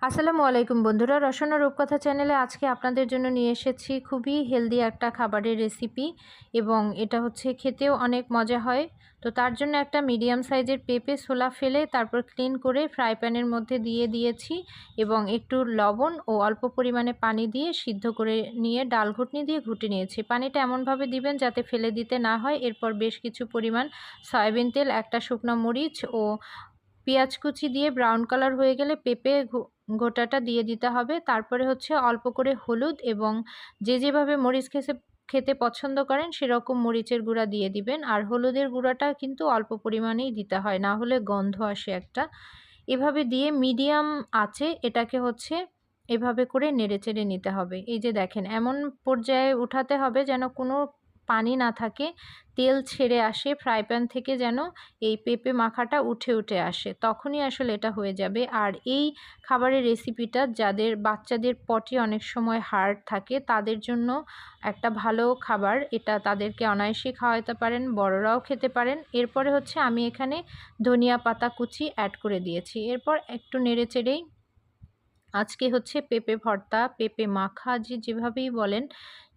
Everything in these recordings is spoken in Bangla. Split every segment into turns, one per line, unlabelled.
আসসালামু আলাইকুম বন্ধুরা, রসনা রূপকথা চ্যানেলে আজকে আপনাদের জন্য নিয়ে এসেছি খুবই হেলদি একটা খাবারের রেসিপি। এবং এটা হচ্ছে খেতেও অনেক মজা হয়। তো তার জন্য একটা মিডিয়াম সাইজের পেঁপে ছোলা ফেলে তারপর ক্লিন করে ফ্রাই প্যানের মধ্যে দিয়ে দিয়েছি এবং একটু লবণ ও অল্প পরিমাণে পানি দিয়ে সিদ্ধ করে নিয়ে ডাল ঘুটনি দিয়ে ঘুটে নিয়েছি। পানিটা এমনভাবে দিবেন যাতে ফেলে দিতে না হয়। এরপর বেশ কিছু পরিমাণ সয়াবিন তেল, একটা শুকনো মরিচ ও পেঁয়াজ কুচি দিয়ে ব্রাউন কালার হয়ে গেলে পেঁপে গোটাটা দিয়ে দিতে হবে। তারপরে হচ্ছে অল্প করে হলুদ এবং যে যেভাবে মরিচ খেতে পছন্দ করেন সেরকম মরিচের গুঁড়া দিয়ে দিবেন। আর হলুদের গুঁড়াটা কিন্তু অল্প পরিমাণেই দিতে হয়, না হলে গন্ধ আসে একটা। এভাবে দিয়ে মিডিয়াম আঁচে এটাকে হচ্ছে এভাবে করে নেড়েচেড়ে নিতে হবে। এই যে দেখেন, এমন পর্যায়ে উঠাতে হবে যেন কোনো পানি না থাকে, তেল ছেড়ে আসে ফ্রাই প্যান থেকে, যেন এই পেঁপে মাখাটা উঠে উঠে আসে, তখনই আসলে এটা হয়ে যাবে। আর এই খাবারের রেসিপিটা যাদের বাচ্চাদের পটি অনেক সময় হার্ড থাকে তাদের জন্য একটা ভালো খাবার। এটা তাদেরকে অনায়াসে খাওয়াতে পারেন, বড়রাও খেতে পারেন। এরপরে হচ্ছে আমি এখানে ধনিয়া পাতা কুচি অ্যাড করে দিয়েছি। এরপর একটু নেড়েচেড়েই আজকে হচ্ছে পেঁপে ভর্তা, পেঁপে মাখা যেভাবেই বলেন,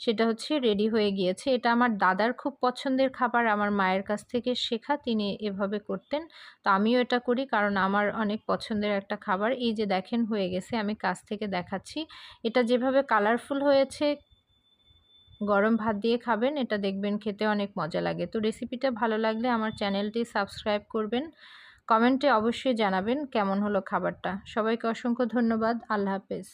সেটা হচ্ছে রেডি হয়ে গিয়েছে। এটা আমার দাদার খুব পছন্দের খাবার, আমার মায়ের কাছ থেকে শেখা, তিনি এভাবে করতেন। তো আমিও এটা করি কারণ আমার অনেক পছন্দের একটা খাবার। এই যে দেখেন হয়ে গেছে, আমি কাছ থেকে দেখাচ্ছি। এটা যেভাবে কালারফুল হয়েছে, গরম ভাত দিয়ে খাবেন, এটা দেখবেন খেতে অনেক মজা লাগে। তো রেসিপিটা ভালো লাগলে আমার চ্যানেলটি সাবস্ক্রাইব করবেন, কমেন্টে অবশ্যই জানাবেন কেমন হলো খাবারটা। সবাইকে অসংখ্য ধন্যবাদ। আল্লাহ হাফেজ।